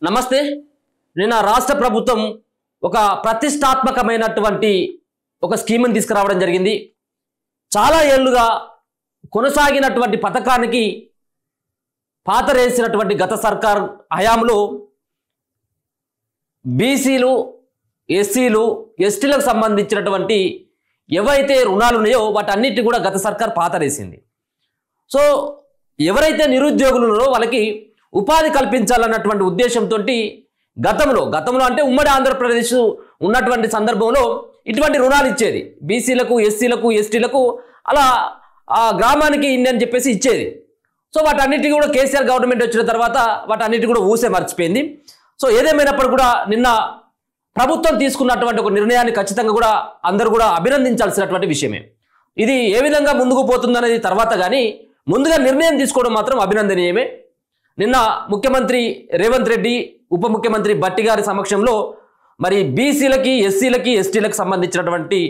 నమస్తే. నిన్న రాష్ట్ర ప్రభుత్వం ఒక ప్రతిష్టాత్మకమైనటువంటి ఒక స్కీమ్ని తీసుకురావడం జరిగింది. చాలా ఏళ్లుగా కొనసాగినటువంటి పథకానికి పాతరేసినటువంటి గత సర్కార్ హయాంలో బీసీలు, ఎస్సీలు, ఎస్టీలకు సంబంధించినటువంటి ఏవైతే రుణాలు ఉన్నాయో వాటన్నిటిని కూడా గత సర్కార్ పాతరేసింది. సో ఎవరైతే నిరుద్యోగులు ఉన్నారో వాళ్ళకి ఉపాధి కల్పించాలన్నటువంటి ఉద్దేశంతో గతంలో అంటే ఉమ్మడి ఆంధ్రప్రదేశ్ ఉన్నటువంటి సందర్భంలో ఇటువంటి రుణాలు ఇచ్చేది. బీసీలకు, ఎస్సీలకు, ఎస్టీలకు అలా ఆ గ్రామానికి ఇన్ని అని చెప్పేసి ఇచ్చేది. సో వాటన్నిటికీ కూడా కేసీఆర్ గవర్నమెంట్ వచ్చిన తర్వాత వాటన్నిటి కూడా ఊసే మర్చిపోయింది. సో ఏదేమైనప్పుడు కూడా నిన్న ప్రభుత్వం తీసుకున్నటువంటి ఒక నిర్ణయాన్ని ఖచ్చితంగా కూడా అందరూ కూడా అభినందించాల్సినటువంటి విషయమే. ఇది ఏ విధంగా ముందుకు పోతుందనేది తర్వాత కానీ ముందుగా నిర్ణయం తీసుకోవడం మాత్రం అభినందనీయమే. నిన్న ముఖ్యమంత్రి రేవంత్ రెడ్డి, ఉప ముఖ్యమంత్రి భట్టి గారి సమక్షంలో మరి బీసీలకి, ఎస్సీలకి, ఎస్టీలకు సంబంధించినటువంటి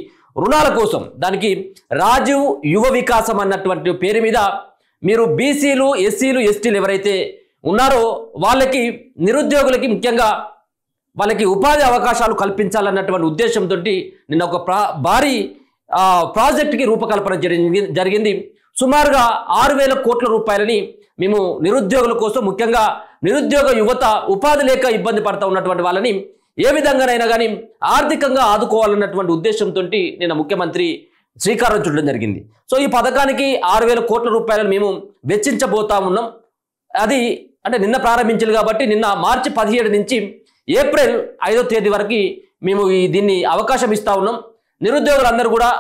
రుణాల కోసం దానికి రాజీవ్ యువ వికాసం అన్నటువంటి పేరు మీద మీరు బీసీలు, ఎస్సీలు, ఎస్టీలు ఎవరైతే ఉన్నారో వాళ్ళకి, నిరుద్యోగులకి ముఖ్యంగా వాళ్ళకి ఉపాధి అవకాశాలు కల్పించాలన్నటువంటి ఉద్దేశంతో నిన్న ఒక భారీ ప్రాజెక్టుకి రూపకల్పన జరిగింది. సుమారుగా 6,000 కోట్ల రూపాయలని మేము నిరుద్యోగుల కోసం, ముఖ్యంగా నిరుద్యోగ యువత ఉపాధి లేక ఇబ్బంది పడుతూ ఉన్నటువంటి వాళ్ళని ఏ విధంగానైనా కానీ ఆర్థికంగా ఆదుకోవాలన్నటువంటి ఉద్దేశంతో నిన్న ముఖ్యమంత్రి శ్రీకారం చుట్టడం జరిగింది. సో ఈ పథకానికి 6,000 కోట్ల రూపాయలను మేము వెచ్చించబోతా ఉన్నాం. అది అంటే నిన్న ప్రారంభించారు కాబట్టి నిన్న మార్చి 17 నుంచి ఏప్రిల్ 5వ తేదీ వరకు మేము దీన్ని అవకాశం ఇస్తా ఉన్నాం. నిరుద్యోగులందరూ కూడా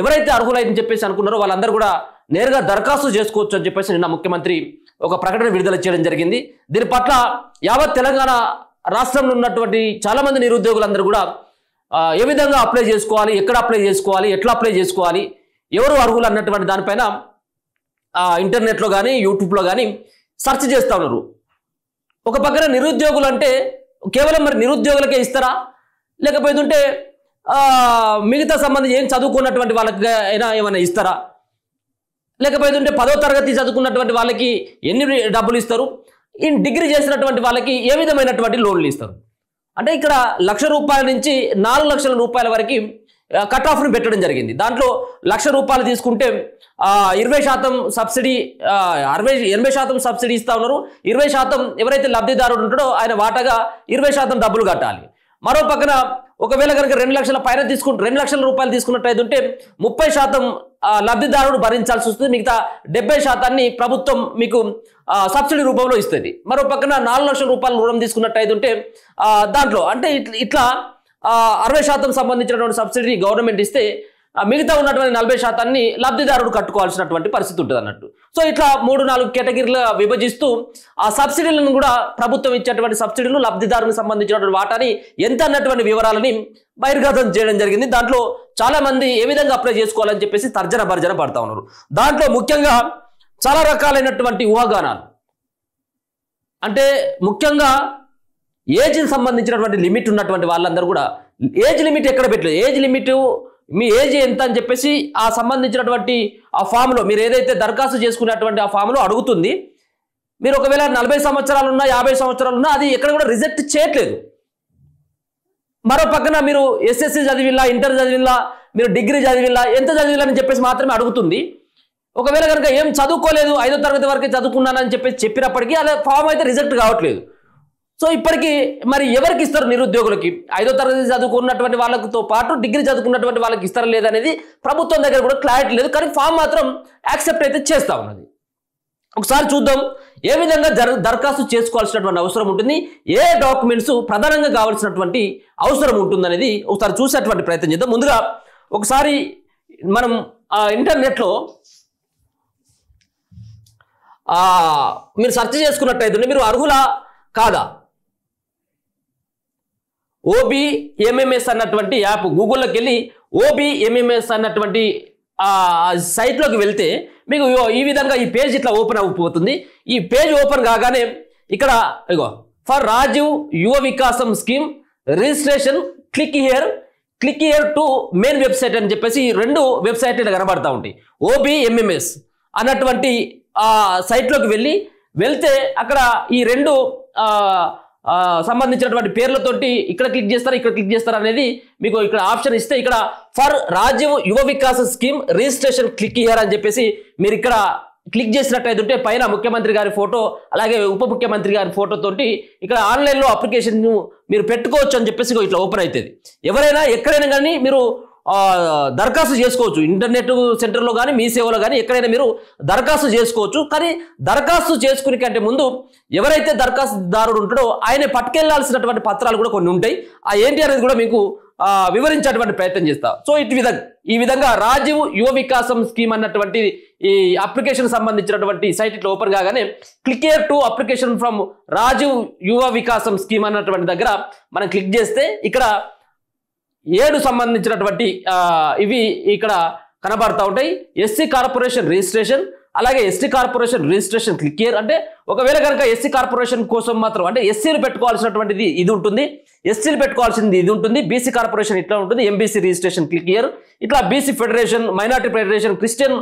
ఎవరైతే అర్హులైందని చెప్పేసి అనుకున్నారో వాళ్ళందరూ కూడా నేరుగా దరఖాస్తు చేసుకోవచ్చు అని చెప్పేసి నిన్న ముఖ్యమంత్రి ఒక ప్రకటన విడుదల చేయడం జరిగింది. దీని పట్ల యావత్ తెలంగాణ రాష్ట్రంలో ఉన్నటువంటి చాలామంది నిరుద్యోగులందరూ కూడా ఏ విధంగా అప్లై చేసుకోవాలి, ఎక్కడ అప్లై చేసుకోవాలి, ఎట్లా అప్లై చేసుకోవాలి, ఎవరు అర్హులు అన్నటువంటి దానిపైన ఇంటర్నెట్లో కానీ యూట్యూబ్లో కానీ సెర్చ్ చేస్తూ ఉన్నారు. ఒక పక్కన నిరుద్యోగులు అంటే కేవలం మరి నిరుద్యోగులకే ఇస్తారా, లేకపోతే మిగతా సంబంధించి ఏం చదువుకున్నటువంటి వాళ్ళకి అయినా ఏమైనా ఇస్తారా, లేకపోతే 10వ తరగతి చదువుకున్నటువంటి వాళ్ళకి ఎన్ని డబ్బులు ఇస్తారు, ఈ డిగ్రీ చేసినటువంటి వాళ్ళకి ఏ విధమైనటువంటి లోన్లు ఇస్తారు అంటే ఇక్కడ ₹1,00,000 నుంచి 4 లక్షల రూపాయల వరకు కట్ ఆఫ్ని పెట్టడం జరిగింది. దాంట్లో ₹1,00,000 తీసుకుంటే 20% సబ్సిడీ, 80% సబ్సిడీ ఇస్తా ఉన్నారు. 20% ఎవరైతే లబ్ధిదారుడు ఉంటాడో ఆయన వాటాగా 20% డబ్బులు కట్టాలి. మరో పక్కన ఒకవేళ కనుక 2 లక్షల పైన $2 లక్షల తీసుకున్నట్టయితే 30% లబ్ధిదారుడు భరించాల్సి వస్తుంది. మిగతా 70% ప్రభుత్వం మీకు సబ్సిడీ రూపంలో ఇస్తుంది. మరో పక్కన ₹4 లక్షల రుణం తీసుకున్నట్టయితే దాంట్లో అంటే ఇట్లా 60% సంబంధించినటువంటి సబ్సిడీ గవర్నమెంట్ ఇస్తే మిగతా ఉన్నటువంటి 40% లబ్ధిదారుడు కట్టుకోవాల్సినటువంటి పరిస్థితి ఉంటుంది అన్నట్టు. సో ఇట్లా 3-4 కేటగిరీలుగా విభజిస్తూ ఆ సబ్సిడీలను కూడా ప్రభుత్వం ఇచ్చేటువంటి సబ్సిడీలు లబ్ధిదారునికి సంబంధించినటువంటి వాటాని ఎంత అన్నటువంటి వివరాలని బహిర్గతం చేయడం జరిగింది. దాంట్లో చాలా మంది ఏ విధంగా అప్లై చేసుకోవాలని చెప్పేసి తర్జన భర్జన పడతా ఉన్నారు. దాంట్లో ముఖ్యంగా చాలా రకాలైనటువంటి ఊహాగానాలు, అంటే ముఖ్యంగా ఏజ్కి సంబంధించినటువంటి లిమిట్ ఉన్నటువంటి వాళ్ళందరూ కూడా ఏజ్ లిమిట్ ఎక్కడ పెట్టలేదు. ఏజ్ లిమిట్ మీ ఏజ్ ఎంత అని చెప్పేసి ఆ సంబంధించినటువంటి ఆ ఫామ్లో మీరు ఏదైతే దరఖాస్తు చేసుకునేటువంటి ఆ ఫామ్లో అడుగుతుంది. మీరు ఒకవేళ 40 సంవత్సరాలు ఉన్నా, 50 సంవత్సరాలు ఉన్నా అది ఎక్కడ కూడా రిజెక్ట్ చేయట్లేదు. మరో పక్కన మీరు ఎస్ఎస్సి చదివిలా, ఇంటర్ చదివిలా, మీరు డిగ్రీ చదివిలా, ఎంత చదివిలా అని చెప్పేసి మాత్రమే అడుగుతుంది. ఒకవేళ కనుక ఏం చదువుకోలేదు, 5వ తరగతి వరకే చదువుకున్నానని చెప్పేసి చెప్పినప్పటికీ అలా ఫామ్ అయితే రిజెక్ట్ కావట్లేదు. సో ఇప్పటికీ మరి ఎవరికి ఇస్తారు నిరుద్యోగులకి? 5వ తరగతి చదువుకున్నటువంటి వాళ్ళతో పాటు డిగ్రీ చదువుకున్నటువంటి వాళ్ళకి ఇస్తారా లేదనేది ప్రభుత్వం దగ్గర కూడా క్లారిటీ లేదు. కానీ ఫామ్ మాత్రం యాక్సెప్ట్ అయితే చేస్తూ ఉన్నది. ఒకసారి చూద్దాం ఏ విధంగా దరఖాస్తు చేసుకోవాల్సినటువంటి అవసరం ఉంటుంది, ఏ డాక్యుమెంట్స్ ప్రధానంగా కావాల్సినటువంటి అవసరం ఉంటుందనేది ఒకసారి చూసేటువంటి ప్రయత్నం చేద్దాం. ముందుగా ఒకసారి మనం ఇంటర్నెట్లో మీరు సెర్చ్ చేసుకున్నట్టయితే మీరు అర్హులా కాదా, OBMMS అన్నటువంటి యాప్ గూగుల్లోకి వెళ్ళి OBMMS అన్నటువంటి సైట్లోకి వెళ్తే మీకు ఈ విధంగా ఈ పేజ్ ఇట్లా ఓపెన్ అయిపోతుంది. ఈ పేజ్ ఓపెన్ కాగానే ఇక్కడ ఇగో for Rajiv Yuva Vikasam scheme registration click here to main website అని చెప్పేసి 2 వెబ్సైట్లు కనబడతా ఉంటాయి. OBMMS అన్నటువంటి సైట్లోకి వెళ్తే అక్కడ ఈ 2 సంబంధించినటువంటి పేర్లతోటి ఇక్కడ క్లిక్ చేస్తారు, ఇక్కడ క్లిక్ చేస్తారు అనేది మీకు ఇక్కడ ఆప్షన్ ఇస్తే ఇక్కడ ఫర్ రాజీవ్ యువ Vikas scheme registration click here అని చెప్పేసి మీరు ఇక్కడ క్లిక్ చేసినట్టయితే పైన ముఖ్యమంత్రి గారి ఫోటో అలాగే ఉప ముఖ్యమంత్రి గారి ఫోటోతోటి ఇక్కడ ఆన్లైన్లో అప్లికేషన్ మీరు పెట్టుకోవచ్చు అని చెప్పేసి ఇట్లా ఓపెన్ అవుతుంది. ఎవరైనా ఎక్కడైనా కానీ మీరు దరఖాస్తు చేసుకోవచ్చు, ఇంటర్నెట్ సెంటర్లో కానీ మీ సేవలో కానీ ఎక్కడైనా మీరు దరఖాస్తు చేసుకోవచ్చు. కానీ దరఖాస్తు చేసుకునే కంటే ముందు ఎవరైతే దరఖాస్తుదారుడు ఉంటాడో ఆయన పట్టుకెళ్లాల్సినటువంటి పత్రాలు కూడా కొన్ని ఉంటాయి. ఆ ఏంటి అనేది కూడా మీకు వివరించేటువంటి ప్రయత్నం చేస్తా. సో ఈ విధంగా రాజీవ్ యువ వికాసం స్కీమ్ అన్నటువంటి ఈ అప్లికేషన్ సంబంధించినటువంటి సైట్ ఇట్లా ఓపెన్ కాగానే click here to application from Rajiv Yuva Vikasam scheme అన్నటువంటి దగ్గర మనం క్లిక్ చేస్తే ఇక్కడ 7 సంబంధించినటువంటి ఇవి ఇక్కడ కనబడతా ఉంటాయి. ఎస్సీ కార్పొరేషన్ రిజిస్ట్రేషన్, అలాగే ST corporation registration click here అంటే ఒకవేళ కనుక ఎస్సీ కార్పొరేషన్ కోసం మాత్రం అంటే ఎస్సీలు పెట్టుకోవాల్సినటువంటిది ఇది ఉంటుంది, ఎస్సీలు పెట్టుకోవాల్సింది ఇది ఉంటుంది, బీసీ కార్పొరేషన్ ఇట్లా ఉంటుంది, ఎంబీసీ రిజిస్ట్రేషన్ క్లిక్ హియర్, ఇట్లా BC federation, minority federation, Christian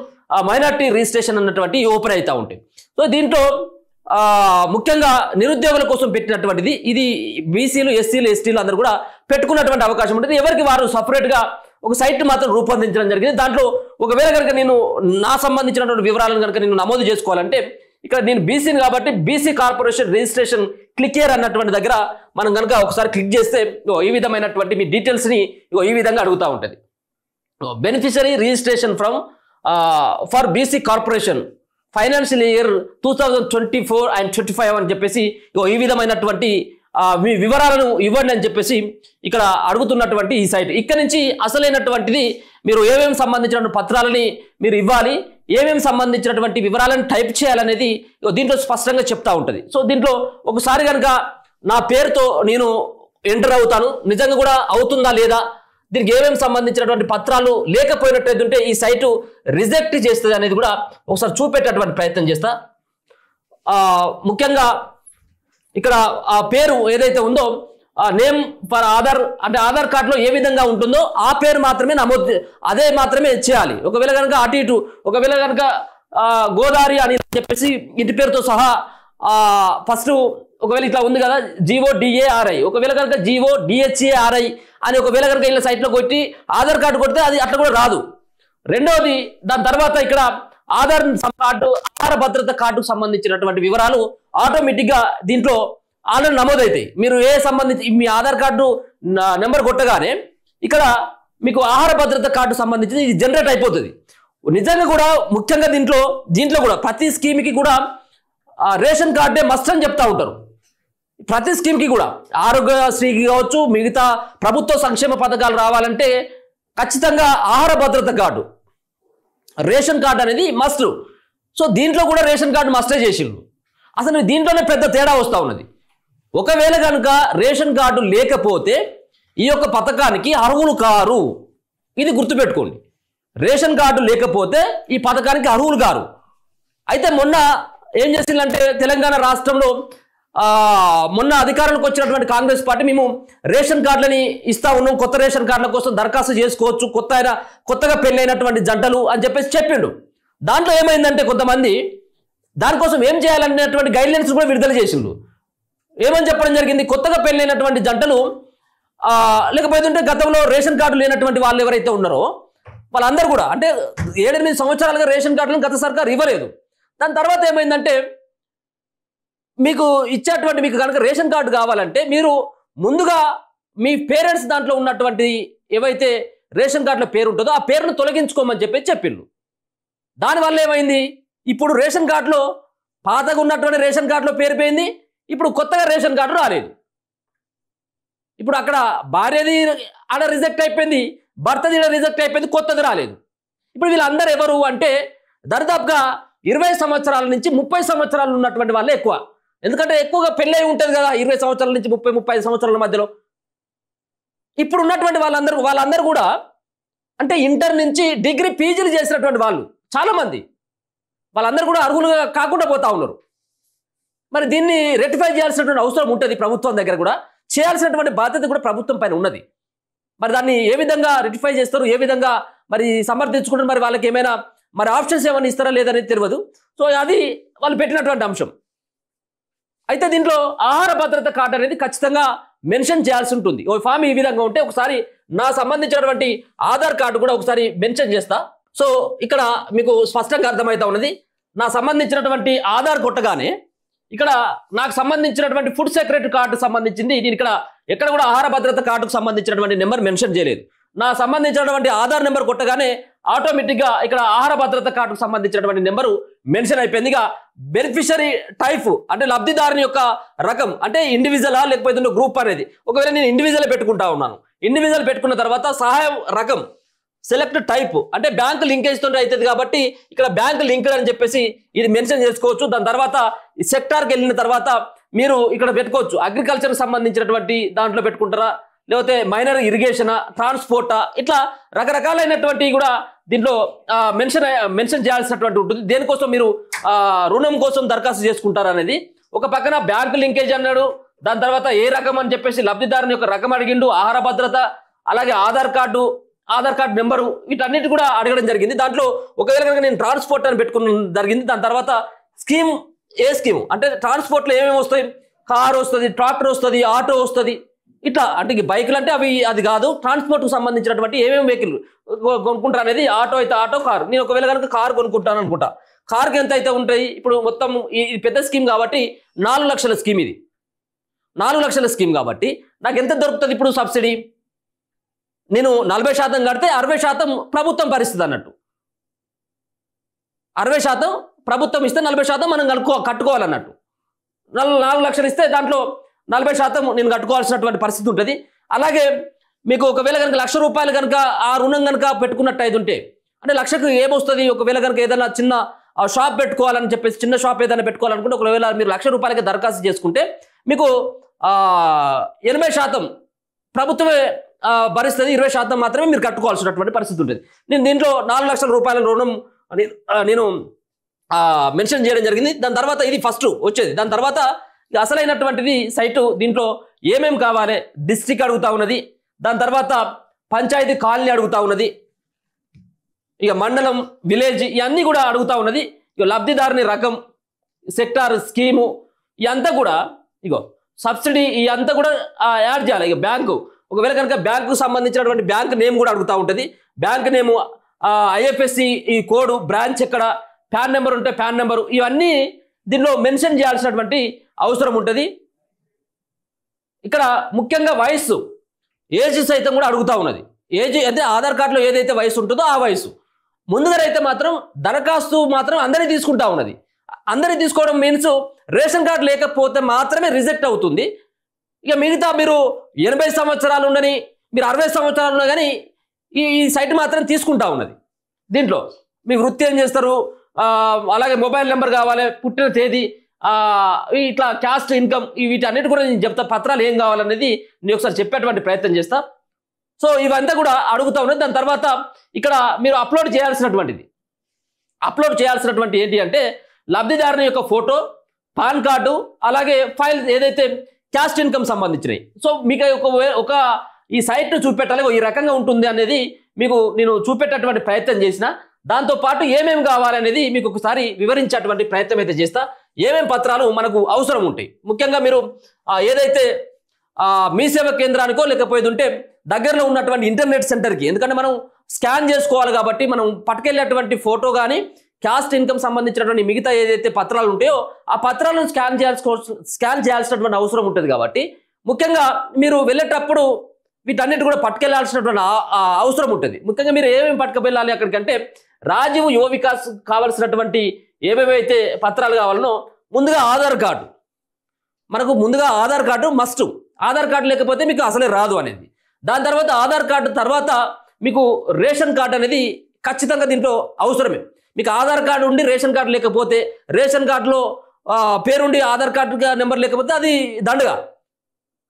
minority registration అన్నటువంటి ఓపెన్ అవుతూ ఉంటాయి. సో దీంట్లో ముఖ్యంగా నిరుద్యోగుల కోసం పెట్టినటువంటిది ఇది. బీసీలు, ఎస్సీలు, ఎస్టీలు అందరూ కూడా పెట్టుకున్నటువంటి అవకాశం ఉంటుంది. ఎవరికి వారు సపరేట్గా ఒక సైట్ మాత్రం రూపొందించడం జరిగింది. దాంట్లో ఒకవేళ కనుక నేను నా సంబంధించినటువంటి వివరాలను కనుక నేను నమోదు చేసుకోవాలంటే ఇక్కడ నేను బీసీని కాబట్టి BC corporation registration click here అన్నటువంటి దగ్గర మనం కనుక ఒకసారి క్లిక్ చేస్తే ఈ విధమైనటువంటి మీ డీటెయిల్స్ని ఈ విధంగా అడుగుతూ ఉంటుంది. Beneficiary registration from for BC corporation financial year 2024 and 25 అని చెప్పేసి ఈ విధమైనటువంటి మీ వివరాలను ఇవ్వండి అని చెప్పేసి ఇక్కడ అడుగుతున్నటువంటి ఈ సైట్. ఇక్కడ నుంచి అసలైనటువంటిది మీరు ఏమేమి సంబంధించిన పత్రాలని మీరు ఇవ్వాలి, ఏమేమి సంబంధించినటువంటి వివరాలను టైప్ చేయాలనేది దీంట్లో స్పష్టంగా చెప్తా ఉంటుంది. సో దీంట్లో ఒకసారి కనుక నా పేరుతో నేను ఎంటర్ అవుతాను, నిజంగా కూడా అవుతుందా లేదా, దీనికి ఏమేమి సంబంధించినటువంటి పత్రాలు లేకపోయినట్టుంటే ఈ సైటు రిజెక్ట్ చేస్తుంది అనేది కూడా ఒకసారి చూపెట్టేటువంటి ప్రయత్నం చేస్తా. ముఖ్యంగా ఇక్కడ ఆ పేరు ఏదైతే ఉందో నేమ్ ఫర్ ఆధార్ అంటే ఆధార్ కార్డులో ఏ విధంగా ఉంటుందో ఆ పేరు మాత్రమే నమోదు అదే మాత్రమే చేయాలి. ఒకవేళ కనుక అటు ఇటు ఒకవేళ కనుక గోదావరి అని చెప్పేసి ఇంటి పేరుతో సహా ఫస్ట్ ఒకవేళ ఇట్లా ఉంది కదా GODARI, ఒకవేళ కనుక GODHARI అని ఒకవేళ కనుక ఇలా సైట్లో కొట్టి ఆధార్ కార్డు కొడితే అది అట్లా కూడా రాదు. రెండవది దాని తర్వాత ఇక్కడ ఆధార్ కార్డు, ఆహార భద్రత కార్డుకు సంబంధించినటువంటి వివరాలు ఆటోమేటిక్గా దీంట్లో ఆల్రెడీ నమోదవుతాయి. మీరు సంబంధించి మీ ఆధార్ కార్డు నెంబర్ కొట్టగానే ఇక్కడ మీకు ఆహార భద్రత కార్డు సంబంధించి ఇది జనరేట్ అయిపోతుంది. నిజంగా కూడా ముఖ్యంగా దీంట్లో కూడా ప్రతి స్కీమ్కి కూడా రేషన్ కార్డే మస్ట్ అని చెప్తా ఉంటారు. ప్రతి స్కీమ్కి కూడా ఆరోగ్యశ్రీకి కావచ్చు, మిగతా ప్రభుత్వ సంక్షేమ పథకాలు రావాలంటే ఖచ్చితంగా ఆహార భద్రత కార్డు, రేషన్ కార్డు అనేది మస్ట్. సో దీంట్లో కూడా రేషన్ కార్డు మస్టే చేసిండు. అసలు దీంట్లోనే పెద్ద తేడా వస్తూ ఉన్నది. ఒకవేళ కనుక రేషన్ కార్డు లేకపోతే ఈ యొక్క పథకానికి అర్హులు కారు, ఇది గుర్తుపెట్టుకోండి. రేషన్ కార్డు లేకపోతే ఈ పథకానికి అర్హులు కారు. అయితే మొన్న ఏం చేసిందంటే తెలంగాణ రాష్ట్రంలో మొన్న అధికారంలోకి వచ్చినటువంటి కాంగ్రెస్ పార్టీ మేము రేషన్ కార్డులని ఇస్తా ఉన్నాం, కొత్త రేషన్ కార్డుల కోసం దరఖాస్తు చేసుకోవచ్చు కొత్తగా పెళ్ళైనటువంటి జంటలు అని చెప్పేసి చెప్పిండు. దాంట్లో ఏమైందంటే కొంతమంది దానికోసం ఏం చేయాలనేటువంటి గైడ్లైన్స్ కూడా విడుదల చేసిండు. ఏమని చెప్పడం జరిగింది, కొత్తగా పెళ్ళైనటువంటి జంటలు లేకపోతే గతంలో రేషన్ కార్డు లేనటువంటి వాళ్ళు ఎవరైతే ఉన్నారో వాళ్ళందరూ కూడా అంటే 7-8 సంవత్సరాలుగా రేషన్ కార్డులను గత సర్కారు ఇవ్వలేదు. దాని తర్వాత ఏమైందంటే మీకు ఇచ్చేటువంటి మీకు కనుక రేషన్ కార్డు కావాలంటే మీరు ముందుగా మీ పేరెంట్స్ దాంట్లో ఉన్నటువంటి ఏవైతే రేషన్ కార్డులో పేరు ఉంటుందో ఆ పేరును తొలగించుకోమని చెప్పిండు. దానివల్ల ఏమైంది, ఇప్పుడు రేషన్ కార్డులో పాతగా ఉన్నటువంటి రేషన్ కార్డులో పేరు పోయింది, ఇప్పుడు కొత్తగా రేషన్ కార్డు రాలేదు. ఇప్పుడు అక్కడ భార్యది ఆడ రిజెక్ట్ అయిపోయింది, భర్తది రిజెక్ట్ అయిపోయింది, కొత్తది రాలేదు. ఇప్పుడు వీళ్ళందరూ ఎవరు అంటే దరిదాపుగా 20 సంవత్సరాల నుంచి 30 సంవత్సరాలు ఉన్నటువంటి వాళ్ళే ఎక్కువ. ఎందుకంటే ఎక్కువగా పెళ్ళై ఉంటుంది కదా 20 సంవత్సరాల నుంచి 30-35 సంవత్సరాల మధ్యలో. ఇప్పుడు ఉన్నటువంటి వాళ్ళందరూ కూడా అంటే ఇంటర్ నుంచి డిగ్రీ పీజీలు చేసినటువంటి వాళ్ళు చాలామంది, వాళ్ళందరూ కూడా అర్హులుగా కాకుండా పోతా ఉన్నారు. మరి దీన్ని రెక్టిఫై చేయాల్సినటువంటి అవసరం ఉంటుంది. ప్రభుత్వం దగ్గర కూడా చేయాల్సినటువంటి బాధ్యత కూడా ప్రభుత్వం పైన ఉన్నది. మరి దాన్ని ఏ విధంగా రెక్టిఫై చేస్తారు, ఏ విధంగా మరి సమర్థించుకుంటారు, మరి వాళ్ళకి ఏమైనా మరి ఆప్షన్స్ ఏమైనా ఇస్తారా లేదనేది తెలియదు. సో అది వాళ్ళు పెట్టినటువంటి అంశం. అయితే దీంట్లో ఆహార భద్రత కార్డు అనేది ఖచ్చితంగా మెన్షన్ చేయాల్సి ఉంటుంది. ఓ ఫామ్ ఈ విధంగా ఉంటే ఒకసారి నా సంబంధించినటువంటి ఆధార్ కార్డు కూడా ఒకసారి మెన్షన్ చేస్తా. సో ఇక్కడ మీకు స్పష్టంగా అర్థమవుతా ఉన్నది. నా సంబంధించినటువంటి ఆధార్ కొట్టగానే ఇక్కడ నాకు సంబంధించినటువంటి ఫుడ్ సెక్యూరిటీ కార్డు సంబంధించింది. నేను ఇక్కడ ఎక్కడ కూడా ఆహార భద్రత కార్డుకు సంబంధించినటువంటి నెంబర్ మెన్షన్ చేయలేదు. నా సంబంధించినటువంటి ఆధార్ నెంబర్ కొట్టగానే ఆటోమేటిక్గా ఇక్కడ ఆహార భద్రత కార్డుకు సంబంధించినటువంటి నెంబరు మెన్షన్ అయిపోయింది. ఇక బెనిఫిషరీ టైప్ అంటే లబ్ధిదారుని యొక్క రకం అంటే ఇండివిజువలా లేకపోతే గ్రూప్ అనేది. ఒకవేళ నేను ఇండివిజువల్ పెట్టుకుంటా ఉన్నాను. ఇండివిజువల్ పెట్టుకున్న తర్వాత సహాయం రకం సెలెక్ట్ టైప్ అంటే బ్యాంక్ లింకేజ్ తోటి అవుతుంది కాబట్టి ఇక్కడ బ్యాంక్ లింక్డ్ అని చెప్పేసి ఇది మెన్షన్ చేసుకోవచ్చు. దాని తర్వాత ఈ సెక్టార్కి వెళ్ళిన తర్వాత మీరు ఇక్కడ పెట్టుకోవచ్చు. అగ్రికల్చర్ సంబంధించినటువంటి దాంట్లో పెట్టుకుంటారా, లేకపోతే మైనర్ ఇరిగేషనా, ట్రాన్స్పోర్టా, ఇట్లా రకరకాలైనటువంటి కూడా దీంట్లో మెన్షన్ చేయాల్సినటువంటి ఉంటుంది. దేనికోసం మీరు రుణం కోసం దరఖాస్తు చేసుకుంటారు అనేది. ఒక పక్కన బ్యాంకు లింకేజ్ అన్నాడు, దాని తర్వాత ఏ రకం అని చెప్పేసి లబ్ధిదారుని యొక్క రకం అడిగిండు, ఆహార భద్రత, అలాగే ఆధార్ కార్డు నెంబరు, వీటన్నిటి కూడా అడగడం జరిగింది. దాంట్లో ఒకవేళ కనుక నేను ట్రాన్స్పోర్ట్ అని పెట్టుకున్న జరిగింది. దాని తర్వాత స్కీమ్, ఏ స్కీమ్ అంటే ట్రాన్స్పోర్ట్లో ఏమేమి వస్తాయి, కారు వస్తుంది, ట్రాక్టర్ వస్తుంది, ఆటో వస్తుంది, ఇట్లా అంటే బైకులు అంటే అది కాదు. ట్రాన్స్పోర్ట్కు సంబంధించినటువంటి ఏమేమి వెహికల్ కొనుక్కుంటారు అనేది. ఆటో అయితే ఆటో, కారు. నేను ఒకవేళ కనుక కారు కొనుక్కుంటాను అనుకుంటా, కారుకి ఎంత అయితే ఉంటాయి. ఇప్పుడు మొత్తం ఇది పెద్ద స్కీమ్ కాబట్టి 4 లక్షల స్కీమ్. ఇది 4 లక్షల స్కీమ్ కాబట్టి నాకు ఎంత దొరుకుతుంది ఇప్పుడు సబ్సిడీ? నేను 40% కడితే 60% ప్రభుత్వం భరిస్తుంది అన్నట్టు. 60% ప్రభుత్వం ఇస్తే 40% మనం కట్టుకోవాలన్నట్టు. 4 లక్షలు ఇస్తే దాంట్లో 40% నేను కట్టుకోవాల్సినటువంటి పరిస్థితి ఉంటుంది. అలాగే మీకు ఒకవేళ కనుక ₹1,00,000 కనుక ఆ రుణం కనుక పెట్టుకున్నట్టు అయితే ఉంటే అంటే లక్షకు ఏమొస్తుంది? ఒకవేళ కనుక ఏదైనా చిన్న షాప్ పెట్టుకోవాలని చెప్పేసి చిన్న షాప్ ఏదైనా పెట్టుకోవాలనుకుంటే ఒకవేళ మీరు ₹1,00,000 దరఖాస్తు చేసుకుంటే మీకు 80% ప్రభుత్వమే భరిస్తుంది, 20% మాత్రమే మీరు కట్టుకోవాల్సినటువంటి పరిస్థితి ఉంటుంది. నేను దీంట్లో ₹4 లక్షల రుణం నేను మెన్షన్ చేయడం జరిగింది. దాని తర్వాత ఇది ఫస్ట్ వచ్చేది. దాని తర్వాత అసలైనటువంటిది సైటు. దీంట్లో ఏమేమి కావాలి, డిస్ట్రిక్ట్ అడుగుతా ఉన్నది, దాని తర్వాత పంచాయతీ కాలనీ అడుగుతా ఉన్నది, ఇక మండలం, విలేజ్ ఇవన్నీ కూడా అడుగుతా ఉన్నది. ఇక లబ్ధిదారుని రకం, సెక్టార్, స్కీము ఇదంతా కూడా ఇగో సబ్సిడీ ఇదంతా కూడా యాడ్ చేయాలి. ఇక బ్యాంకు ఒకవేళ కనుక బ్యాంకుకు సంబంధించినటువంటి బ్యాంక్ నేమ్ కూడా అడుగుతూ ఉంటుంది. బ్యాంక్ నేము, IFSC ఈ కోడ్, బ్రాంచ్ ఎక్కడ, ప్యాన్ నెంబర్ ఉంటే ప్యాన్ నెంబరు, ఇవన్నీ దీనిలో మెన్షన్ చేయాల్సినటువంటి అవసరం ఉంటుంది. ఇక్కడ ముఖ్యంగా వయస్సు, ఏజ్ సైతం కూడా అడుగుతూ ఉన్నది. ఏజ్ అయితే ఆధార్ కార్డులో ఏదైతే వయసు ఉంటుందో ఆ వయసు. ముందుగా అయితే మాత్రం దరఖాస్తు మాత్రం అందరినీ తీసుకుంటా ఉన్నది. అందరినీ తీసుకోవడం మీన్స్ రేషన్ కార్డు లేకపోతే మాత్రమే రిజెక్ట్ అవుతుంది. ఇక మిగతా మీరు 80 సంవత్సరాలు ఉండని, మీరు 60 సంవత్సరాలు ఉన్నా కానీ ఈ సైట్ మాత్రం తీసుకుంటా ఉన్నది. దీంట్లో మీ వృత్తి ఏం చేస్తారు, అలాగే మొబైల్ నెంబర్ కావాలి, పుట్టిన తేదీ, ఇట్లా క్యాస్ట్, ఇన్కమ్, వీటన్నిటి కూడా నేను చెప్తా. పత్రాలు ఏం కావాలనేది నేను ఒకసారి చెప్పేటువంటి ప్రయత్నం చేస్తా. సో ఇవంతా కూడా అడుగుతూ ఉన్నది. దాని తర్వాత ఇక్కడ మీరు అప్లోడ్ చేయాల్సినటువంటి ఏంటి అంటే లబ్ధిదారుని యొక్క ఫోటో, పాన్ కార్డు, అలాగే ఫైల్ ఏదైతే క్యాస్ట్, ఇన్కమ్ సంబంధించినవి. సో మీకు ఒక ఈ సైట్ను చూపెట్టాలి, ఈ రకంగా ఉంటుంది అనేది మీకు నేను చూపెట్టేటువంటి ప్రయత్నం చేసిన. దాంతోపాటు ఏమేమి కావాలనేది మీకు ఒకసారి వివరించేటువంటి ప్రయత్నం అయితే చేస్తా. ఏమేమి పత్రాలు మనకు అవసరం ఉంటాయి, ముఖ్యంగా మీరు ఏదైతే మీ సేవా కేంద్రానికో లేకపోతే ఉంటే దగ్గరలో ఉన్నటువంటి ఇంటర్నెట్ సెంటర్కి, ఎందుకంటే మనం స్కాన్ చేసుకోవాలి కాబట్టి మనం పట్టుకెళ్ళేటువంటి ఫోటో కానీ క్యాస్ట్, ఇన్కమ్ సంబంధించినటువంటి మిగతా ఏదైతే పత్రాలు ఉంటాయో ఆ పత్రాలను స్కాన్ చేయాల్సినటువంటి అవసరం ఉంటుంది. కాబట్టి ముఖ్యంగా మీరు వెళ్ళేటప్పుడు వీటన్నిటి కూడా పట్టుకెళ్లాల్సినటువంటి అవసరం ఉంటుంది. ముఖ్యంగా మీరు ఏమేమి పట్టుకువెళ్ళాలి అక్కడికంటే రాజీవ్ యువ వికాస్ కావాల్సినటువంటి ఏమేమైతే పత్రాలు కావాలనో ముందుగా ఆధార్ కార్డు, మనకు ముందుగా Aadhaar card must. Aadhaar card లేకపోతే మీకు అసలే రాదు అనేది. దాని తర్వాత ఆధార్ కార్డు తర్వాత మీకు రేషన్ కార్డు అనేది ఖచ్చితంగా దీంట్లో అవసరమే. మీకు ఆధార్ కార్డు ఉండి రేషన్ కార్డు లేకపోతే, రేషన్ కార్డులో పేరుండి ఆధార్ కార్డు నెంబర్ లేకపోతే అది దండగా.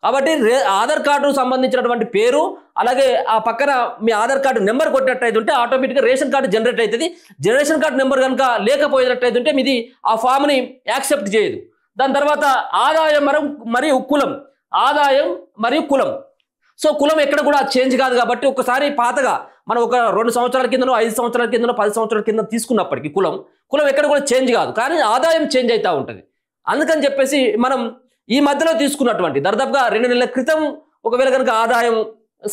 కాబట్టి ఆధార్ కార్డు సంబంధించినటువంటి పేరు, అలాగే ఆ పక్కన మీ ఆధార్ కార్డు నెంబర్ కొట్టినట్టయితే ఉంటే ఆటోమేటిక్గా రేషన్ కార్డు జనరేట్ అవుతుంది. రేషన్ కార్డు నెంబర్ కనుక లేకపోయినట్టయితే ఉంటే మీది ఆ ఫామ్ని యాక్సెప్ట్ చేయదు. దాని తర్వాత ఆదాయం మరియు కులం, ఆదాయం మరియు కులం. సో కులం ఎక్కడ కూడా చేంజ్ కాదు కాబట్టి ఒకసారి పాతగా మనం ఒక 2 సంవత్సరాల కిందనో 5 సంవత్సరాల కిందనో 10 సంవత్సరాల కింద తీసుకున్నప్పటికీ కులం ఎక్కడ కూడా చేంజ్ కాదు, కానీ ఆదాయం చేంజ్ అవుతూ ఉంటుంది. అందుకని చెప్పేసి మనం ఈ మధ్యలో తీసుకున్నటువంటి దాదాపుగా 2 నెలల క్రితం ఒకవేళ కనుక ఆదాయం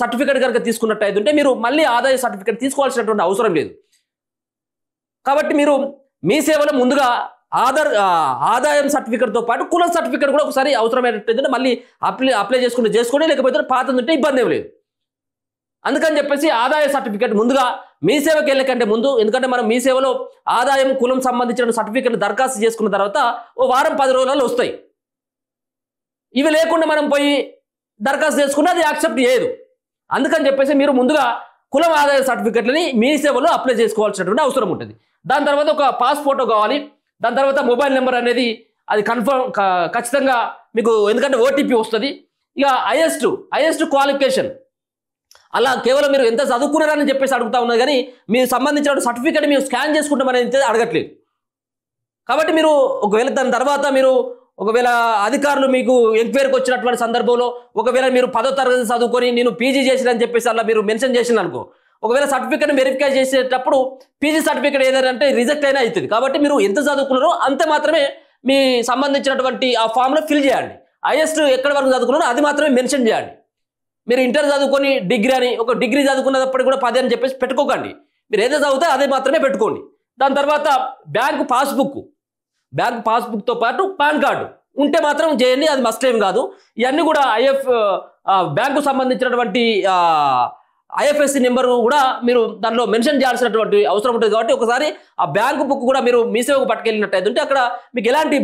సర్టిఫికేట్ కనుక తీసుకున్నట్టయితే మీరు మళ్ళీ ఆదాయ సర్టిఫికేట్ తీసుకోవాల్సినటువంటి అవసరం లేదు. కాబట్టి మీరు మీ సేవలో ముందుగా ఆదాయం సర్టిఫికేట్తో పాటు కుల సర్టిఫికేట్ కూడా ఒకసారి అవసరమైనట్టు మళ్ళీ అప్లై చేసుకోండి, లేకపోతే పాత ఉంటే ఇబ్బంది ఏం లేదు. అందుకని చెప్పేసి ఆదాయ సర్టిఫికేట్ ముందుగా మీ సేవకి వెళ్ళే కంటే ముందు, ఎందుకంటే మనం మీ సేవలో ఆదాయం కులం సంబంధించిన సర్టిఫికేట్ దరఖాస్తు చేసుకున్న తర్వాత ఓ వారం 10 రోజులలో వస్తాయి. ఇవి లేకుండా మనం పోయి దరఖాస్తు చేసుకున్నా అది యాక్సెప్ట్ చేయదు. అందుకని చెప్పేసి మీరు ముందుగా కులం ఆదాయ సర్టిఫికేట్లని మీ సేవలో అప్లై చేసుకోవాల్సినటువంటి అవసరం ఉంటుంది. దాని తర్వాత ఒక పాస్ ఫోటో కావాలి. దాని తర్వాత మొబైల్ నెంబర్ అనేది అది ఖచ్చితంగా మీకు, ఎందుకంటే ఓటీపీ వస్తుంది. ఇక హైయెస్ట్ క్వాలిఫికేషన్, అలా కేవలం మీరు ఎంత చదువుకున్నారని చెప్పేసి అడుగుతా ఉన్నది, కానీ మీరు సంబంధించిన సర్టిఫికేట్ మీరు స్కాన్ చేసుకుంటామని అడగట్లేదు. కాబట్టి మీరు ఒకవేళ దాని తర్వాత మీరు ఒకవేళ అధికారులు మీకు ఎంక్వైరీకి వచ్చినటువంటి సందర్భంలో ఒకవేళ మీరు 10వ తరగతి చదువుకొని నేను పీజీ చేసినని చెప్పేసి అలా మీరు మెన్షన్ చేసిన అనుకో, ఒకవేళ సర్టిఫికేట్ వెరిఫై చేసేటప్పుడు పీజీ సర్టిఫికేట్ ఏదంటే రిజెక్ట్ అయినా అవుతుంది. కాబట్టి మీరు ఎంత చదువుకున్నారో అంత మాత్రమే మీ సంబంధించినటువంటి ఆ ఫామ్లో ఫిల్ చేయండి. హైయెస్ట్ ఎక్కడి వరకు చదువుకున్నారో అది మాత్రమే మెన్షన్ చేయండి. మీరు ఇంటర్ చదువుకొని డిగ్రీ అని ఒక డిగ్రీ చదువుకున్నప్పుడు కూడా 10 అని చెప్పేసి పెట్టుకోకండి. మీరు ఏదో చదివితే అదే మాత్రమే పెట్టుకోండి. దాని తర్వాత బ్యాంకు పాస్బుక్తో పాటు పాన్ కార్డు ఉంటే మాత్రం చేయండి, అది మస్ట్ ఏం కాదు. ఇవన్నీ కూడా బ్యాంకు సంబంధించినటువంటి ఐఎఫ్ఎస్సి నెంబరు కూడా మీరు దానిలో మెన్షన్ చేయాల్సినటువంటి అవసరం ఉంటుంది. కాబట్టి ఒకసారి ఆ బ్యాంకు బుక్ కూడా మీరు మీ సేవకు పట్టుకెళ్ళినట్టయితే అక్కడ మీకు ఎలాంటి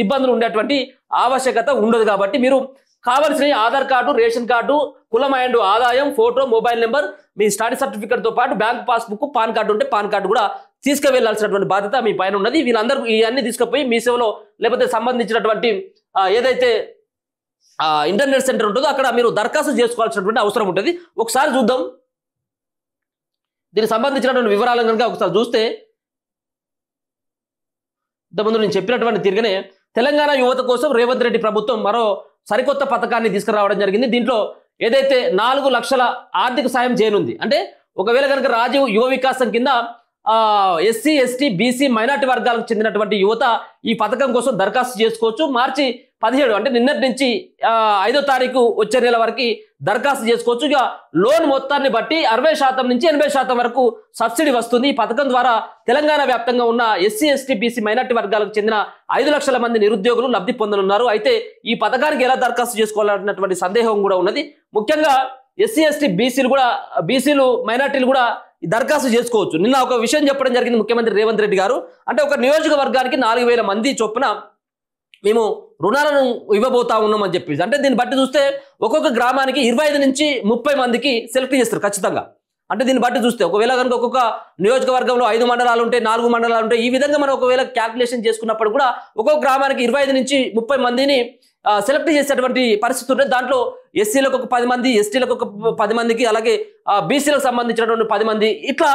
ఇబ్బందులు ఉండేటువంటి ఆవశ్యకత ఉండదు. కాబట్టి మీరు కావాల్సిన ఆధార్ కార్డు, రేషన్ కార్డు, కులం అండ్ ఆదాయం, ఫోటో, మొబైల్ నెంబర్, మీ స్టడీ సర్టిఫికేట్తో పాటు బ్యాంక్ పాస్బుక్, పాన్ కార్డు ఉంటే పాన్ కార్డు కూడా తీసుకువెళ్లాల్సినటువంటి బాధ్యత మీ పైన ఉన్నది. వీళ్ళందరూ ఇవన్నీ తీసుకుపోయి మీ సేవలో లేకపోతే సంబంధించినటువంటి ఏదైతే ఇంటర్నెట్ సెంటర్ ఉంటుందో అక్కడ మీరు దరఖాస్తు చేసుకోవాల్సినటువంటి అవసరం ఉంటుంది. ఒకసారి చూద్దాం దీనికి సంబంధించినటువంటి వివరాలను కనుక ఒకసారి చూస్తే, ఇంతకుముందు నేను చెప్పినటువంటి తిరిగినే తెలంగాణ యువత కోసం రేవంత్ రెడ్డి ప్రభుత్వం మరో సరికొత్త పథకాన్ని తీసుకురావడం జరిగింది. దీంట్లో ఏదైతే 4 లక్షల ఆర్థిక సాయం చేయనుంది. అంటే ఒకవేళ కనుక రాజీవ్ యువ వికాసం కింద ఎస్సీ, ఎస్టీ, బీసీ, మైనార్టీ వర్గాలకు చెందినటువంటి యువత ఈ పథకం కోసం దరఖాస్తు చేసుకోవచ్చు. మార్చి 17 అంటే నిన్నటి నుంచి 5వ తారీఖు వచ్చే నెల వరకు దరఖాస్తు చేసుకోవచ్చు. ఇక లోన్ మొత్తాన్ని బట్టి 60% నుంచి 80% వరకు సబ్సిడీ వస్తుంది. ఈ పథకం ద్వారా తెలంగాణ వ్యాప్తంగా ఉన్న ఎస్సీ, ఎస్టీ, బీసీ, మైనార్టీ వర్గాలకు చెందిన 5 లక్షల మంది నిరుద్యోగులు లబ్ధి పొందనున్నారు. అయితే ఈ పథకానికి ఎలా దరఖాస్తు చేసుకోవాలన్నటువంటి సందేహం కూడా ఉన్నది. ముఖ్యంగా ఎస్సీ, ఎస్టీ, బీసీలు, మైనార్టీలు కూడా దరఖాస్తు చేసుకోవచ్చు. నిన్న ఒక విషయం చెప్పడం జరిగింది ముఖ్యమంత్రి రేవంత్ రెడ్డి గారు. అంటే ఒక నియోజకవర్గానికి 4000 మంది చొప్పున మేము రుణాలను ఇవ్వబోతా ఉన్నామని చెప్పేసి. అంటే దీన్ని బట్టి చూస్తే ఒక్కొక్క గ్రామానికి 25 నుంచి 30 మందికి సెలెక్ట్ చేస్తారు ఖచ్చితంగా. అంటే దీన్ని బట్టి చూస్తే ఒకవేళ కనుక ఒక్కొక్క నియోజకవర్గంలో 5 మండలాలు ఉంటే, 4 మండలాలు ఉంటాయి. ఈ విధంగా మనం ఒకవేళ క్యాల్కులేషన్ చేసుకున్నప్పుడు కూడా ఒక్కొక్క గ్రామానికి 25 నుంచి 30 మందిని సెలెక్ట్ చేసేటువంటి పరిస్థితి ఉంటుంది. దాంట్లో ఎస్సీలకు ఒక 10 మంది, ఎస్టీలకు ఒక 10 మందికి, అలాగే బీసీలకు సంబంధించినటువంటి 10 మంది, ఇట్లా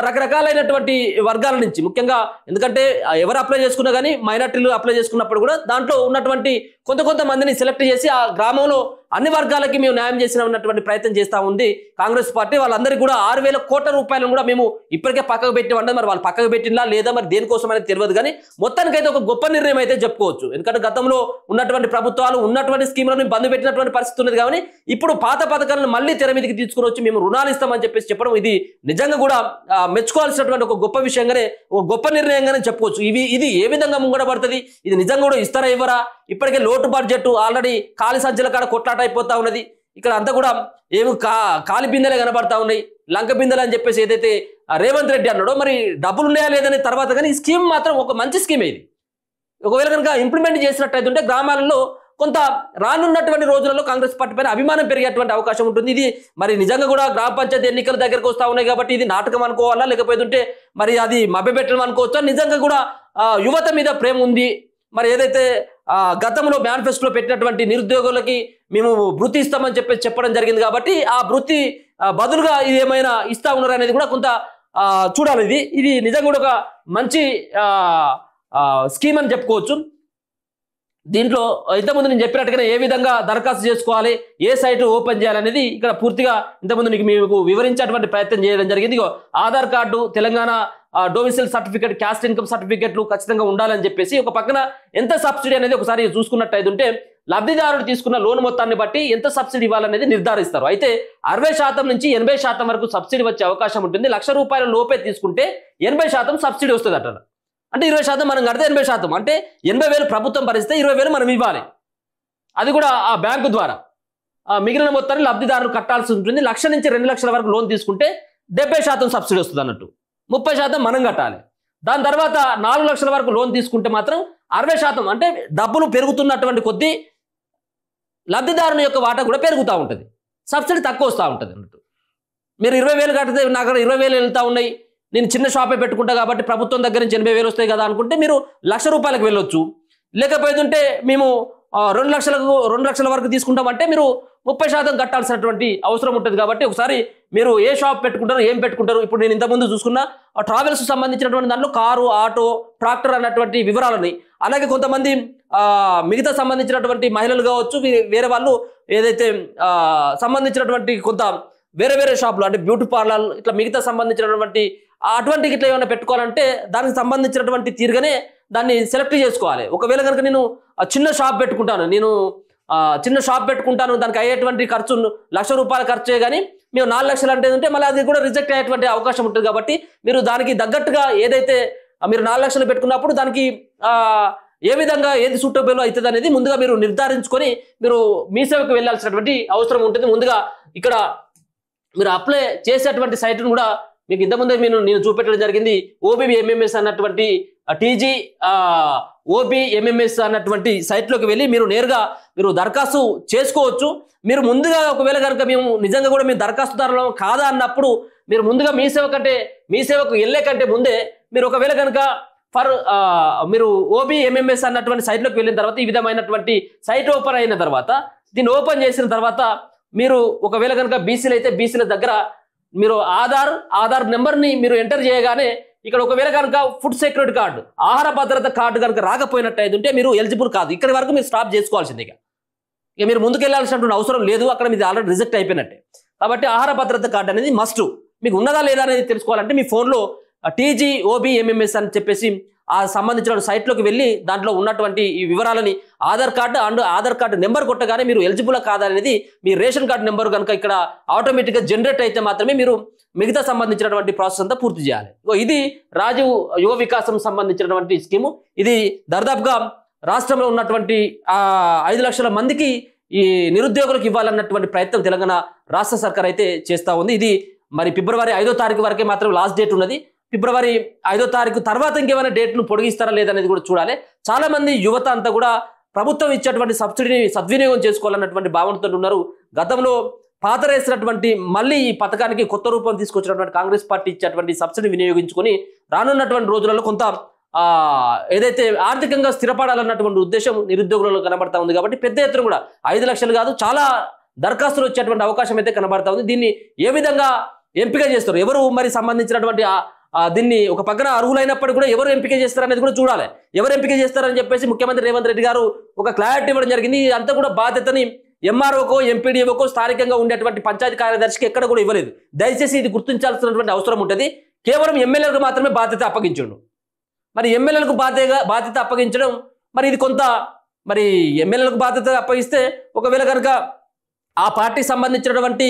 రకరకాలైనటువంటి వర్గాల నుంచి, ముఖ్యంగా ఎందుకంటే ఎవరు అప్లై చేసుకున్నా కానీ మైనార్టీలు అప్లై చేసుకున్నప్పుడు కూడా దాంట్లో ఉన్నటువంటి కొంతమందిని సెలెక్ట్ చేసి ఆ గ్రామంలో అన్ని వర్గాలకి మేము న్యాయం చేసినటువంటి ప్రయత్నం చేస్తూ ఉంది కాంగ్రెస్ పార్టీ. వాళ్ళందరికీ కూడా 6,000 కోట్ల రూపాయలను కూడా మేము ఇప్పటికే పక్కకు పెట్టిమంటే మరి వాళ్ళు పక్కకు పెట్టినా లేదా మరి దేనికోసం అనేది తెలియదు. కానీ మొత్తానికైతే ఒక గొప్ప నిర్ణయం అయితే చెప్పుకోవచ్చు. ఎందుకంటే గతంలో ఉన్నటువంటి ప్రభుత్వాలు ఉన్నటువంటి స్కీమ్లను బంద్ పెట్టినటువంటి పరిస్థితి ఉన్నది. కానీ ఇప్పుడు పాత పథకాలను మళ్ళీ తెర మీదకి తీసుకుని వచ్చి మేము రుణాలు ఇస్తామని చెప్పేసి చెప్పడం ఇది నిజంగా కూడా మెచ్చుకోవాల్సినటువంటి ఒక గొప్ప విషయంగానే, ఒక గొప్ప నిర్ణయంగానే చెప్పుకోవచ్చు. ఇది ఏ విధంగా ముంగడబడుతుంది, ఇది నిజంగా కూడా ఇస్తారా ఇవ్వరా? ఇప్పటికే లోటు బడ్జెట్ ఆల్రెడీ ఖాళీ సంచుల కాడ కొట్లాట అయిపోతా ఉన్నది. ఇక్కడ అంతా కూడా ఏమి కాలి బిందెలే కనబడతా ఉన్నాయి, లంక బిందెలు అని చెప్పేసి ఏదైతే రేవంత్ రెడ్డి అన్నాడో, మరి డబ్బులు ఉన్నాయా లేదనే తర్వాత కానీ ఈ స్కీమ్ మాత్రం ఒక మంచి స్కీమ్. ఇది ఒకవేళ కనుక ఇంప్లిమెంట్ చేసినట్టయితే గ్రామాలలో కొంత రానున్నటువంటి రోజులలో కాంగ్రెస్ పార్టీ పైన అభిమానం పెరిగేటువంటి అవకాశం ఉంటుంది. ఇది మరి నిజంగా కూడా గ్రామ పంచాయతీ ఎన్నికల దగ్గరకు వస్తూ ఉన్నాయి కాబట్టి ఇది నాటకం అనుకోవాలా, లేకపోతే మరి అది మభ్యపెట్టడం అనుకోవచ్చా? నిజంగా కూడా యువత మీద ప్రేమ ఉంది. మరి ఏదైతే గతంలో మేనిఫెస్టోలో పెట్టినటువంటి నిరుద్యోగులకి మేము వృత్తి ఇస్తామని చెప్పడం జరిగింది కాబట్టి ఆ వృత్తి బదులుగా ఇది ఏమైనా ఇస్తా ఉన్నారు అనేది కూడా కొంత చూడాలి. ఇది నిజంగా కూడా ఒక మంచి స్కీమ్ అని చెప్పుకోవచ్చు. దీంట్లో ఇంతకుముందు నేను చెప్పినట్టుగానే ఏ విధంగా దరఖాస్తు చేసుకోవాలి, ఏ సైట్ ఓపెన్ చేయాలనేది ఇక్కడ పూర్తిగా ఇంతకుముందు మీకు వివరించేటువంటి ప్రయత్నం చేయడం జరిగింది. Aadhaar card, Telangana domicile certificate, caste income సర్టిఫికేట్లు ఖచ్చితంగా ఉండాలని చెప్పేసి ఒక పక్కన ఎంత సబ్సిడీ అనేది ఒకసారి చూసుకున్నట్టయితే ఉంటే లబ్ధిదారుడు తీసుకున్న లోన్ మొత్తాన్ని బట్టి ఎంత సబ్సిడీ ఇవ్వాలనేది నిర్ధారిస్తారు. అయితే 60% నుంచి 80% వరకు సబ్సిడీ వచ్చే అవకాశం ఉంటుంది. ₹1,00,000 లోపే తీసుకుంటే 80% సబ్సిడీ వస్తుంది అట. అంటే 20% మనం కడితే 80%, అంటే 80,000 ప్రభుత్వం భరిస్తే 20,000 మనం ఇవ్వాలి. అది కూడా ఆ బ్యాంకు ద్వారా. మిగిలిన మొత్తాన్ని లబ్ధిదారులు కట్టాల్సి ఉంటుంది. 1,00,000 నుంచి 2,00,000 వరకు లోన్ తీసుకుంటే 70% సబ్సిడీ వస్తుంది అన్నట్టు. 30% మనం కట్టాలి. దాని తర్వాత 4,00,000 వరకు లోన్ తీసుకుంటే మాత్రం 60%, అంటే డబ్బులు పెరుగుతున్నటువంటి కొద్దీ లబ్ధిదారుని యొక్క వాటా కూడా పెరుగుతూ ఉంటుంది, సబ్సిడీ తక్కువ వస్తూ ఉంటుంది అన్నట్టు. మీరు 20,000 కడితే నాకు 20,000 వెళ్తూ ఉన్నాయి, నేను చిన్న షాపే పెట్టుకుంటా కాబట్టి ప్రభుత్వం దగ్గర నుంచి 80,000 వస్తాయి కదా అనుకుంటే మీరు ₹1,00,000 వెళ్ళొచ్చు. లేకపోతే మేము 2,00,000 వరకు తీసుకుంటామంటే మీరు 30% కట్టాల్సినటువంటి అవసరం ఉంటుంది. కాబట్టి ఒకసారి మీరు ఏ షాప్ పెట్టుకుంటారు, ఏం పెట్టుకుంటారు. ఇప్పుడు నేను ఇంతకుముందు చూసుకున్న ట్రావెల్స్ సంబంధించినటువంటి దాంట్లో కారు, ఆటో, ట్రాక్టర్ అన్నటువంటి వివరాలని, అలాగే కొంతమంది మిగతా సంబంధించినటువంటి మహిళలు కావచ్చు, వేరే వాళ్ళు ఏదైతే సంబంధించినటువంటి కొంత వేరే వేరే షాపులు, అంటే బ్యూటీ పార్లర్, ఇట్లా మిగతా సంబంధించినటువంటి అటువంటి ఇట్లా ఏమైనా పెట్టుకోవాలంటే దానికి సంబంధించినటువంటి తీరుగానే దాన్ని సెలెక్ట్ చేసుకోవాలి. ఒకవేళ కనుక నేను చిన్న షాప్ పెట్టుకుంటాను, దానికి అయ్యేటువంటి ఖర్చు ₹1,00,000 ఖర్చే, కానీ మేము 4,00,000 అంటే ఉంటే మళ్ళీ అది కూడా రిజెక్ట్ అయ్యేటువంటి అవకాశం ఉంటుంది. కాబట్టి మీరు దానికి తగ్గట్టుగా ఏదైతే మీరు 4,00,000 పెట్టుకున్నప్పుడు దానికి ఏ విధంగా ఏది సూటబుల్ అవుతుంది అనేది ముందుగా మీరు నిర్ధారించుకొని మీరు మీ సేవకు వెళ్ళాల్సినటువంటి అవసరం ఉంటుంది. ముందుగా ఇక్కడ మీరు అప్లై చేసేటువంటి సైట్ను కూడా మీకు ఇంతకుముందే నేను చూపెట్టడం జరిగింది. OBMMS అన్నటువంటి TG OBMMS అన్నటువంటి సైట్లోకి వెళ్ళి మీరు నేరుగా దరఖాస్తు చేసుకోవచ్చు. మీరు ముందుగా ఒకవేళ కనుక మేము నిజంగా కూడా మీరు దరఖాస్తుదారులు కాదా అన్నప్పుడు మీరు ముందుగా మీ సేవకు వెళ్ళే కంటే ముందే మీరు ఒకవేళ కనుక మీరు OBMMS అన్నటువంటి సైట్లోకి వెళ్ళిన తర్వాత ఈ విధమైనటువంటి సైట్ ఓపెన్ అయిన తర్వాత దీన్ని ఓపెన్ చేసిన తర్వాత మీరు ఒకవేళ కనుక బీసీలు అయితే బీసీల దగ్గర మీరు ఆధార్ నెంబర్ని మీరు ఎంటర్ చేయగానే ఇక్కడ ఒకవేళ కనుక ఫుడ్ సెక్యూరిటీ కార్డు, ఆహార భద్రత కార్డు కనుక రాకపోయినట్టయితే ఉంటే మీరు ఎలిజిబుల్ కాదు. ఇక్కడి వరకు మీరు స్టాప్ చేసుకోవాల్సింది. ఇక మీరు ముందుకు వెళ్ళాల్సినటువంటి అవసరం లేదు, అక్కడ మీది ఆల్రెడీ రిజెక్ట్ అయిపోయినట్టే. కాబట్టి ఆహార భద్రత కార్డు అనేది మస్ట్. మీకు ఉన్నదా లేదా అనేది తెలుసుకోవాలంటే మీ ఫోన్లో TG OBMMS అని చెప్పేసి ఆ సంబంధించిన సైట్లోకి వెళ్ళి దాంట్లో ఉన్నటువంటి ఈ వివరాలని ఆధార్ కార్డు నెంబర్ కొట్టగానే మీరు ఎలిజిబుల్ కాదనేది మీ రేషన్ కార్డు నెంబర్ కనుక ఇక్కడ ఆటోమేటిక్గా జనరేట్ అయితే మాత్రమే మీరు మిగతా సంబంధించినటువంటి ప్రాసెస్ అంతా పూర్తి చేయాలి. ఇది రాజీవ్ యువ వికాసం సంబంధించినటువంటి స్కీము. ఇది దాదాపుగా రాష్ట్రంలో ఉన్నటువంటి 5 లక్షల మందికి ఈ నిరుద్యోగులకు ఇవ్వాలన్నటువంటి ప్రయత్నం తెలంగాణ రాష్ట్ర సర్కార్ అయితే చేస్తూ ఉంది. ఇది మరి ఫిబ్రవరి 5వ తారీఖు వరకే మాత్రం లాస్ట్ డేట్ ఉన్నది. ఫిబ్రవరి 5వ తారీఖు తర్వాత ఇంకేమైనా డేట్ను పొడిగిస్తారా లేదనేది కూడా చూడాలి. చాలా మంది యువత అంతా కూడా ప్రభుత్వం ఇచ్చేటువంటి సబ్సిడీని సద్వినియోగం చేసుకోవాలన్నటువంటి భావనతో ఉన్నారు. గతంలో పాతరేసినటువంటి మళ్ళీ ఈ పథకానికి కొత్త రూపం తీసుకొచ్చినటువంటి కాంగ్రెస్ పార్టీ ఇచ్చేటువంటి సబ్సిడీ వినియోగించుకొని రానున్నటువంటి రోజులలో కొంత ఏదైతే ఆర్థికంగా స్థిరపడాలన్నటువంటి ఉద్దేశం నిరుద్యోగులలో కనబడతా ఉంది. కాబట్టి పెద్ద ఎత్తున కూడా 5 లక్షలు కాదు, చాలా దరఖాస్తులు వచ్చేటువంటి అవకాశం అయితే కనబడతా ఉంది. దీన్ని ఏ విధంగా ఎంపిక చేస్తారు, ఎవరు మరి సంబంధించినటువంటి దీన్ని ఒక పక్కన అర్హులైనప్పుడు కూడా ఎవరు ఎంపిక చేస్తారనేది కూడా చూడాలి. ఎవరు ఎంపిక చేస్తారని చెప్పేసి ముఖ్యమంత్రి రేవంత్ రెడ్డి గారు ఒక క్లారిటీ ఇవ్వడం జరిగింది. అంతా కూడా బాధ్యతని MROకో MPDOకో స్థానికంగా ఉండేటువంటి పంచాయతీ కార్యదర్శికి ఎక్కడ కూడా ఇవ్వలేదు. దయచేసి ఇది గుర్తించాల్సినటువంటి అవసరం ఉంటుంది. కేవలం ఎమ్మెల్యేలకు మాత్రమే బాధ్యత అప్పగించండు. మరి ఎమ్మెల్యేలకు బాధ్యత అప్పగించడం మరి ఇది కొంత మరి ఎమ్మెల్యేలకు బాధ్యత అప్పగిస్తే ఒకవేళ కనుక ఆ పార్టీకి సంబంధించినటువంటి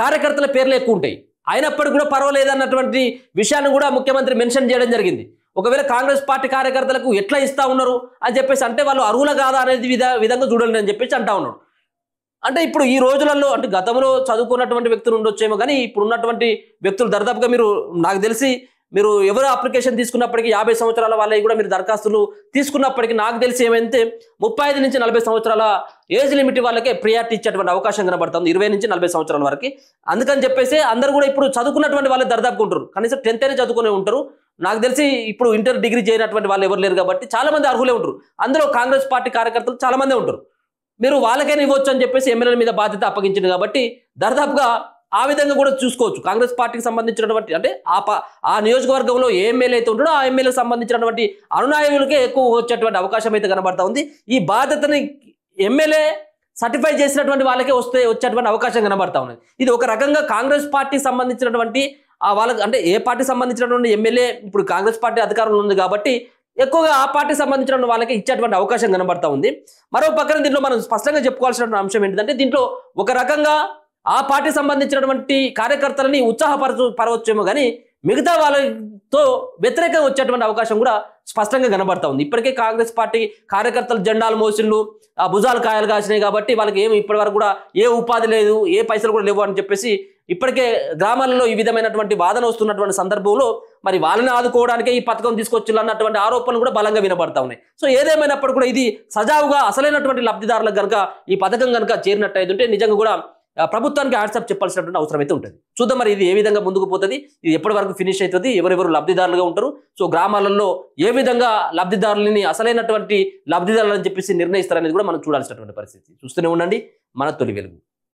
కార్యకర్తల పేర్లు ఎక్కువ ఉంటాయి. అయినప్పటికీ కూడా పర్వాలేదు అన్నటువంటి విషయాన్ని కూడా ముఖ్యమంత్రి మెన్షన్ చేయడం జరిగింది. ఒకవేళ కాంగ్రెస్ పార్టీ కార్యకర్తలకు ఎట్లా ఇస్తా ఉన్నారు అని చెప్పేసి అంటే వాళ్ళు అర్హుల కాదా అనేది విధంగా చూడండి అని చెప్పేసి అంటా ఉన్నాడు. అంటే ఇప్పుడు ఈ రోజులలో అంటే గతంలో చదువుకున్నటువంటి వ్యక్తులు ఉండొచ్చేమో, కానీ ఇప్పుడు ఉన్నటువంటి వ్యక్తులు దాదాపుగా మీరు నాకు తెలిసి మీరు ఎవరు అప్లికేషన్ తీసుకున్నప్పటికీ 50 సంవత్సరాల వాళ్ళకి కూడా మీరు దరఖాస్తులు తీసుకున్నప్పటికీ నాకు తెలిసి ఏమైతే 35 నుంచి 40 సంవత్సరాల ఏజ్ లిమిట్ వాళ్ళకే ప్రియారిటీ ఇచ్చేటువంటి అవకాశం కనబడుతుంది, 20 నుంచి 40 సంవత్సరాల వరకు. అందుకని చెప్పేసి అందరూ కూడా ఇప్పుడు చదువుకున్నటువంటి వాళ్ళే దర్దాపుగా ఉంటారు, కనీసం 10th అయినా చదువుకునే ఉంటారు. నాకు తెలిసి ఇప్పుడు ఇంటర్ డిగ్రీ చేయనటువంటి వాళ్ళు ఎవరు లేరు కాబట్టి చాలా మంది అర్హులే ఉంటారు. అందులో కాంగ్రెస్ పార్టీ కార్యకర్తలు చాలా మంది ఉంటారు. మీరు వాళ్ళకైనా ఇవ్వచ్చు అని చెప్పేసి ఎమ్మెల్యేల మీద బాధ్యత అప్పగించింది కాబట్టి దాదాపుగా ఆ విధంగా కూడా చూసుకోవచ్చు. కాంగ్రెస్ పార్టీకి సంబంధించినటువంటి అంటే ఆ నియోజకవర్గంలో ఏ ఎమ్మెల్యే అయితే ఉంటాడో ఆ ఎమ్మెల్యేకి సంబంధించినటువంటి అనునాయకులకే ఎక్కువ వచ్చేటువంటి అవకాశం అయితే కనబడతా ఉంది. ఈ బాధ్యతని ఎమ్మెల్యే సర్టిఫై చేసినటువంటి వాళ్ళకే వచ్చేటువంటి అవకాశం కనబడతా ఉన్నది. ఇది ఒక రకంగా కాంగ్రెస్ పార్టీకి సంబంధించినటువంటి వాళ్ళకి అంటే ఏ పార్టీ సంబంధించినటువంటి ఎమ్మెల్యే ఇప్పుడు కాంగ్రెస్ పార్టీ అధికారంలో ఉంది కాబట్టి ఎక్కువగా ఆ పార్టీకి సంబంధించిన వాళ్ళకి ఇచ్చేటువంటి అవకాశం కనబడతా ఉంది. మరో పక్కన దీంట్లో మనం స్పష్టంగా చెప్పుకోవాల్సిన అంశం ఏంటంటే దీంట్లో ఒక రకంగా ఆ పార్టీ సంబంధించినటువంటి కార్యకర్తలని ఉత్సాహపరవచ్చేమో కానీ మిగతా వాళ్ళతో వ్యతిరేకంగా వచ్చేటువంటి అవకాశం కూడా స్పష్టంగా కనబడతా ఉంది. ఇప్పటికే కాంగ్రెస్ పార్టీ కార్యకర్తలు జెండాలు మోసిళ్ళు ఆ భుజాలు కాయలు కాసినాయి కాబట్టి వాళ్ళకి ఏమి ఇప్పటి వరకు కూడా ఏ ఉపాధి లేదు, ఏ పైసలు కూడా లేవు అని చెప్పేసి ఇప్పటికే గ్రామాలలో ఈ విధమైనటువంటి వాదన వస్తున్నటువంటి సందర్భంలో మరి వాళ్ళని ఆదుకోవడానికే ఈ పథకం తీసుకొచ్చి అన్నటువంటి ఆరోపణలు కూడా బలంగా వినబడతా ఉన్నాయి. సో ఏదేమైనప్పుడు కూడా ఇది సజావుగా అసలైనటువంటి లబ్ధిదారులకు కనుక ఈ పథకం కనుక చేరినట్టు అయితే నిజంగా కూడా ప్రభుత్వానికి వాట్సాప్ చెప్పాల్సినటువంటి అవసరం అయితే ఉంటుంది. చూద్దాం మరి ఇది ఏ విధంగా ముందుకు పోతుంది, ఇది ఎప్పటి వరకు ఫినిష్ అవుతుంది, ఎవరెవరు లబ్ధిదారులుగా ఉంటారు, సో గ్రామాలలో ఏ విధంగా లబ్ధిదారులని అసలైనటువంటి లబ్ధిదారులు అని చెప్పేసి నిర్ణయిస్తారనేది కూడా మనం చూడాల్సినటువంటి పరిస్థితి. చూస్తూనే ఉండండి మన తొలి వెలుగు.